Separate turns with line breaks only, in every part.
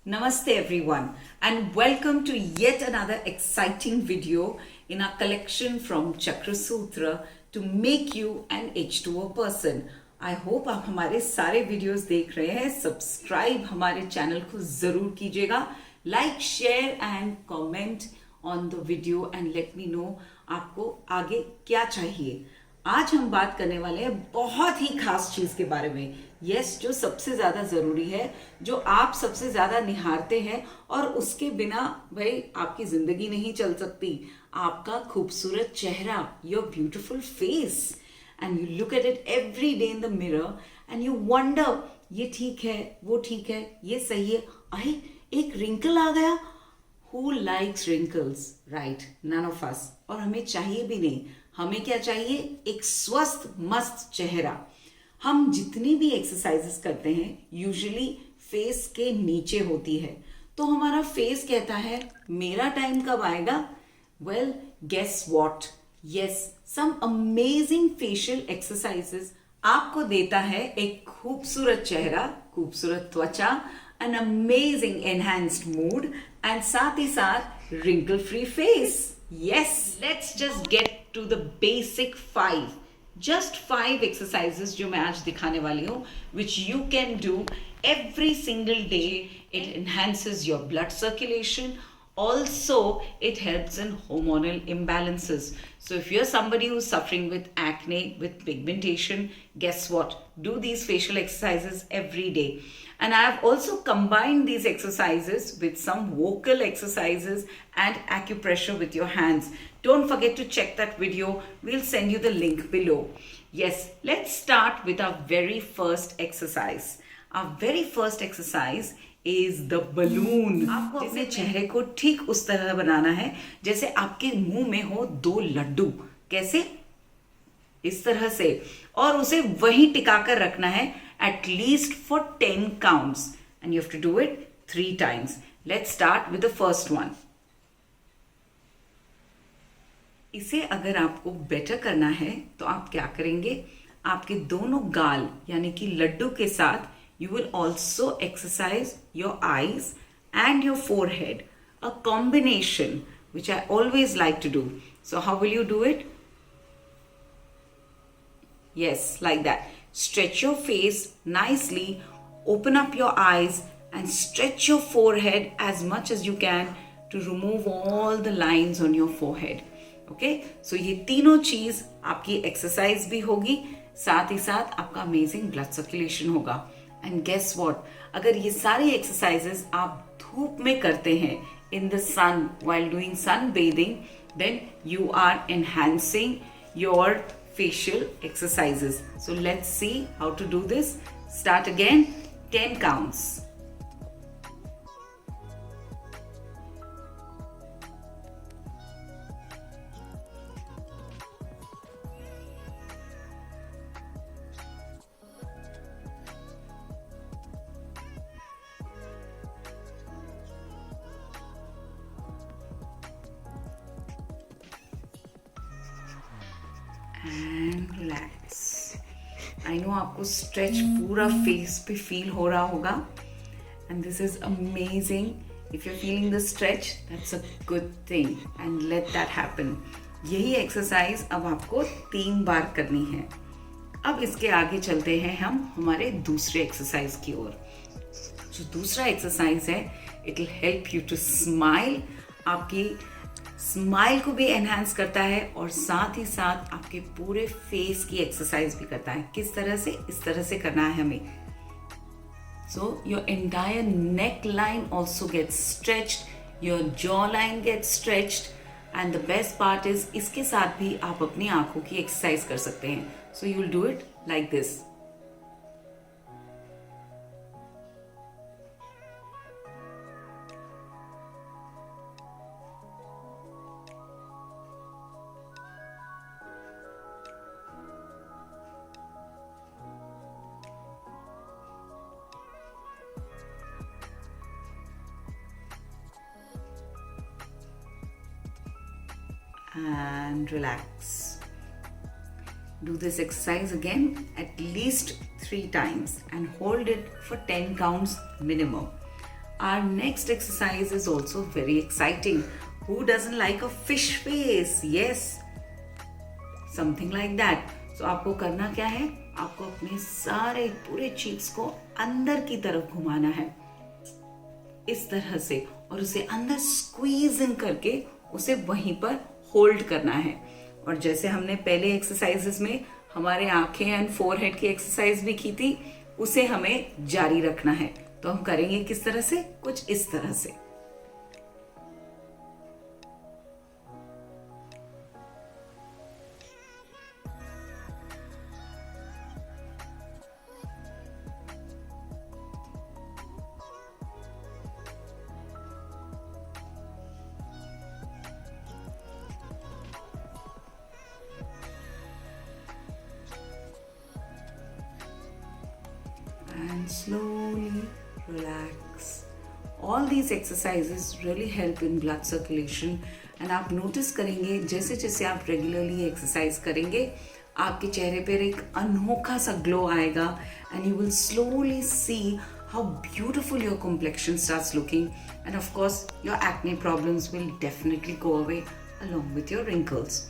Namaste everyone and welcome to yet another exciting video in our collection from Chakra Sutra to make you an H2O person. I hope आप हमारे सारे videos देख रहे हैं. Subscribe हमारे channel को जरूर कीजिएगा. Like, share and comment on the video and let me know आपको आगे क्या चाहिए. आज हम बात करने वाले हैं बहुत ही खास चीज के बारे में. यस, जो सबसे ज्यादा जरूरी है, जो आप सबसे ज्यादा निहारते हैं और उसके बिना भाई आपकी जिंदगी नहीं चल सकती. आपका खूबसूरत चेहरा, your beautiful face, and you look at it every day in the mirror and you wonder ये ठीक है, वो ठीक है, ये सही है. अरे एक रिंकल आ गया. Who likes wrinkles, right? None of us. और हमें चाहिए भी नहीं. हमें क्या चाहिए? एक स्वस्थ मस्त चेहरा. हम जितनी भी एक्सरसाइजेस करते हैं यूजुअली फेस के नीचे होती है. तो हमारा फेस कहता है मेरा टाइम कब आएगा? Well, guess what? Yes, some amazing facial exercises आपको देता है एक खूबसूरत चेहरा, खूबसूरत त्वचा, an amazing enhanced mood and साथ ही साथ wrinkle free face. Yes, let's just get to the basic 5. Just 5 exercises जो मैं आज दिखाने वाली हूँ which you can do every single day. It enhances your blood circulation. Also, it helps in hormonal imbalances. So if you're somebody who's suffering with acne, with pigmentation, guess what? Do these facial exercises every day. And I have also combined these exercises with some vocal exercises and acupressure with your hands. Don't forget to check that video. We'll send you the link below. Yes, let's start with our very first exercise. Our very first exercise is the balloon. आपको अपने चेहरे को ठीक उस तरह बनाना है जैसे आपके मुंह में हो 2 लड्डू. कैसे? इस तरह से. और उसे वहीं टिकाकर रखना है at least for 10 counts, and you have to do it 3 times. Let's start with the first one. इसे अगर आपको बेटर करना है तो आप क्या करेंगे? आपके दोनों गाल यानी कि लड्डू के साथ you will also exercise your eyes and your forehead, a combination which I always like to do. So how will you do it? Yes, like that. Stretch your face nicely, open up your eyes and stretch your forehead as much as you can to remove all the lines on your forehead. Okay? So ये तीनों चीज आपकी exercise भी होगी, साथ ही साथ आपका अमेजिंग ब्लड सर्कुलेशन होगा. And guess what? अगर ये सारी एक्सरसाइजेस आप धूप में करते हैं in the sun while doing sun bathing, then you are enhancing your facial exercises. So let's see how to do this. Start again. 10 counts. And relax. I know आपको stretch पूरा फेस पे feel हो रहा होगा and this is amazing. If you feeling the stretch, that's a good thing and let that happen. यही exercise अब आपको 3 बार करनी है. अब इसके आगे चलते हैं हम हमारे दूसरे एक्सरसाइज की ओर. जो दूसरा एक्सरसाइज है, it will help you to smile. आपकी स्माइल को भी एनहांस करता है और साथ ही साथ आपके पूरे फेस की एक्सरसाइज भी करता है. किस तरह से? इस तरह से करना है हमें. So your entire neck line also gets stretched, your jaw line gets stretched and the best part is इसके साथ भी आप अपनी आंखों की एक्सरसाइज कर सकते हैं. So you will do it like this. And relax. Do this exercise again at least 3 times and hold it for 10 counts minimum. our next exercise is also very exciting. Who doesn't like a fish face? Yes, something like that. So आपको करना क्या है, आपको अपने सारे पूरे cheeks को अंदर की तरफ घुमाना है इस तरह से, और उसे अंदर स्क्वीज इन करके उसे वहीं पर होल्ड करना है। और जैसे हमने पहले एक्सरसाइजेस में हमारे आंखें एंड फोरहेड की एक्सरसाइज भी की थी, उसे हमें जारी रखना है। तो हम करेंगे किस तरह से, कुछ इस तरह से। And slowly relax. All these exercises really help in blood circulation, and आप नोटिस करेंगे जैसे जैसे आप रेगुलरली एक्सरसाइज करेंगे, आपके चेहरे पर एक अनोखा सा ग्लो आएगा, and you will slowly see how beautiful your complexion starts looking, and of course your acne problems will definitely go away along with your wrinkles.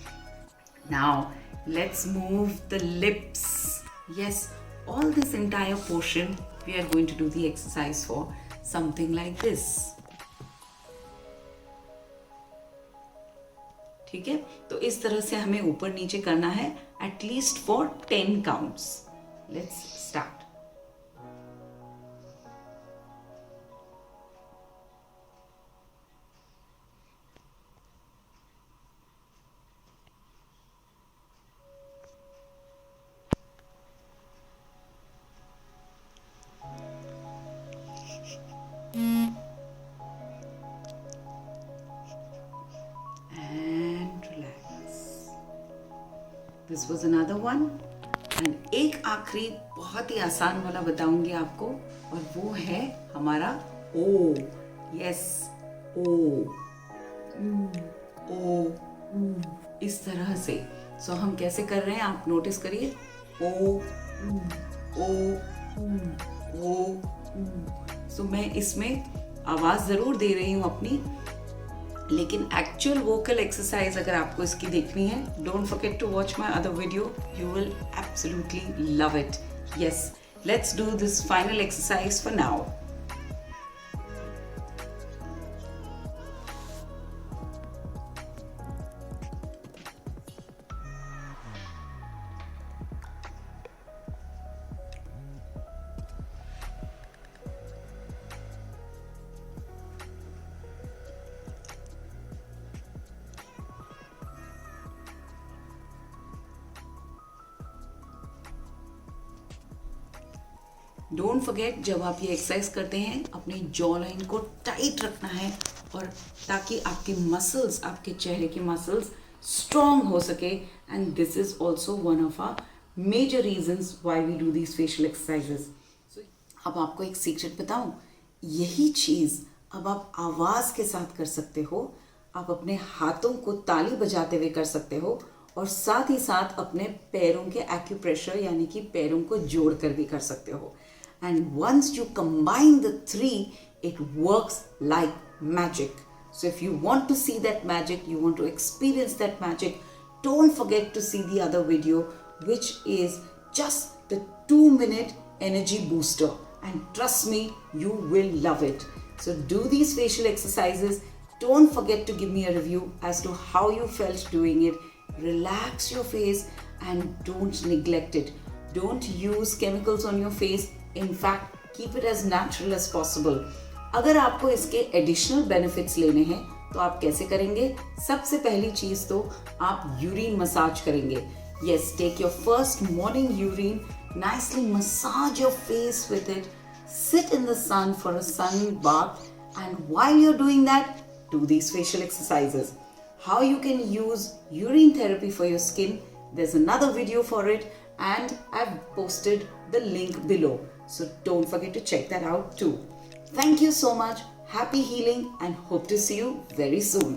Now let's move the lips. Yes, all this entire portion we are going to do the exercise for, something like this. ठीक है, तो इस तरह से हमें ऊपर नीचे करना है at least for 10 counts. Let's start. And relax. This was another one. And एक आखिरी बहुत ही आसान वाला बताऊंगी आपको, और वो है हमारा ओ। यस, ओ ओ इस तरह से। सो हम कैसे कर रहे हैं आप नोटिस करिए। ओ ओ ओ। सो मैं इसमें आवाज जरूर दे रही हूँ अपनी, लेकिन एक्चुअल वोकल एक्सरसाइज अगर आपको इसकी देखनी है, don't forget to watch my other video, you will absolutely love it. Yes, let's do this final exercise for now. Don't forget, जब आप ये एक्सरसाइज करते हैं अपनी जॉ लाइन को टाइट रखना है, और ताकि आपके मसल्स, आपके चेहरे के मसल्स स्ट्रॉन्ग हो सके। And this is also one of our major reasons why we do these facial exercises. अब आपको एक सीक्रेट बताऊं, यही चीज़ अब आप आवाज़ के साथ कर सकते हो। आप अपने हाथों को ताली बजाते हुए कर सकते हो, और साथ ही साथ अपने पैरों के एक्यूप्रेशर यानी कि पैरों को जोड़ कर भी कर सकते हो। And once you combine the three, it works like magic. So if you want to see that magic, you want to experience that magic, don't forget to see the other video, which is just the 2-minute energy booster. And trust me, you will love it. So do these facial exercises. Don't forget to give me a review as to how you felt doing it. Relax your face and don't neglect it. Don't use chemicals on your face. In fact, keep it as natural as possible. अगर आपको इसके additional benefits लेने हैं तो आप कैसे करेंगे? सबसे पहली चीज तो आप यूरिन मसाज करेंगे। Yes, take your first morning urine, nicely massage your face with it, sit in the sun for a sun bath, and while you're doing that, do these facial exercises. How you can use urine therapy for your skin, there's another video for it, and I've posted the link below. So don't forget to check that out too. Thank you so much. Happy healing and hope to see you very soon.